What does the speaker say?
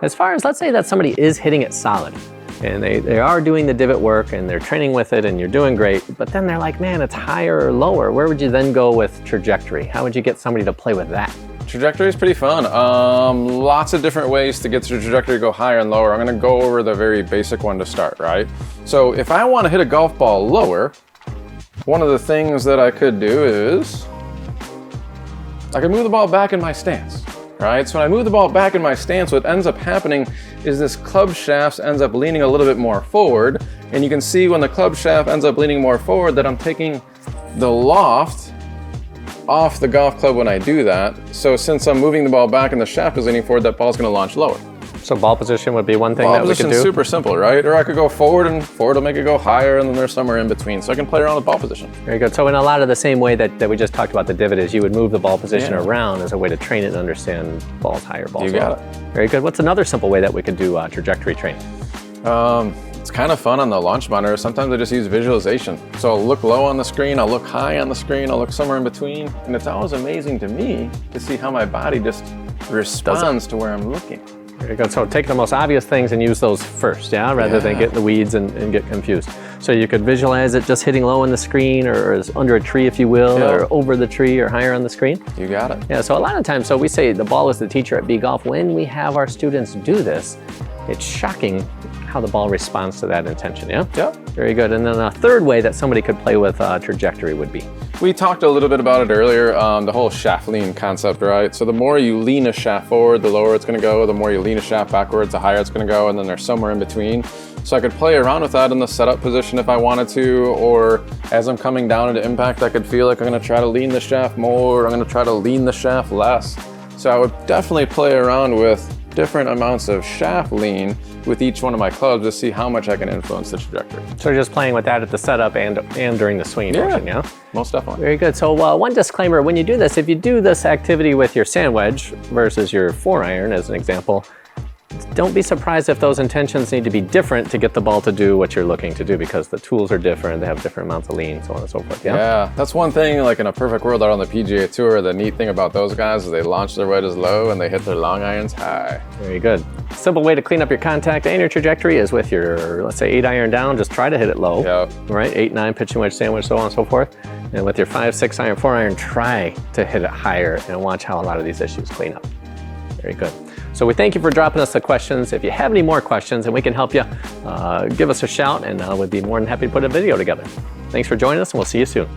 As far as, let's say that somebody is hitting it solid, and they are doing the divot work and they're training with it and you're doing great, but then they're like, man, it's higher or lower. Where would you then go with trajectory? How would you get somebody to play with that? Trajectory is pretty fun. Lots of different ways to get the trajectory to go higher and lower. I'm gonna go over the very basic one to start, right? So if I wanna hit a golf ball lower, one of the things that I could do is, I could move the ball back in my stance, right? So when I move the ball back in my stance, what ends up happening is this club shaft ends up leaning a little bit more forward, and you can see when the club shaft ends up leaning more forward that I'm taking the loft off the golf club when I do that. So since I'm moving the ball back and the shaft is leaning forward, that ball's gonna launch lower. So ball position would be one thing Ball that we could position's do? super simple, right? Or I could go forward and forward will make it go higher, and then there's somewhere in between. So I can play around with ball position. Very good. So in a lot of the same way that we just talked about the divot is, you would move the ball position Yeah. around as a way to train it and understand balls higher, balls You got lower. it. Very good. What's another simple way that we could do trajectory training? It's kind of fun on the launch monitor. Sometimes I just use visualization. So I'll look low on the screen, I'll look high on the screen, I'll look somewhere in between. And it's always amazing to me to see how my body just responds to where I'm looking. Very good. So take the most obvious things and use those first, yeah? Rather than get in the weeds and get confused. So you could visualize it just hitting low on the screen, or under a tree, if you will, or over the tree, or higher on the screen. You got it. Yeah, so a lot of times, so we say the ball is the teacher at B-Golf. When we have our students do this, it's shocking how the ball responds to that intention, yeah? Yeah. Very good. And then a third way that somebody could play with trajectory would be? We talked a little bit about it earlier, the whole shaft lean concept, right? So the more you lean a shaft forward, the lower it's gonna go. The more you lean a shaft backwards, the higher it's gonna go, and then there's somewhere in between. So I could play around with that in the setup position if I wanted to, or as I'm coming down into impact, I could feel like I'm gonna try to lean the shaft more, I'm gonna try to lean the shaft less. So I would definitely play around with different amounts of shaft lean with each one of my clubs to see how much I can influence the trajectory. So you're just playing with that at the setup and during the swing motion, yeah? Most definitely. Very good. So one disclaimer, when you do this, if you do this activity with your sand wedge versus your 4-iron as an example, don't be surprised if those intentions need to be different to get the ball to do what you're looking to do, because the tools are different, they have different amounts of lean, so on and so forth, yeah? Yeah, that's one thing, like in a perfect world out on the PGA Tour, the neat thing about those guys is they launch their wedges low and they hit their long irons high. Very good. Simple way to clean up your contact and your trajectory is with your, let's say, 8-iron down, just try to hit it low. Yep. Right, 8, 9, pitching wedge, sandwich, so on and so forth. And with your 5, 6-iron, 4-iron, try to hit it higher and watch how a lot of these issues clean up. Very good. So we thank you for dropping us the questions. If you have any more questions and we can help you, give us a shout, and we'd be more than happy to put a video together. Thanks for joining us, and we'll see you soon.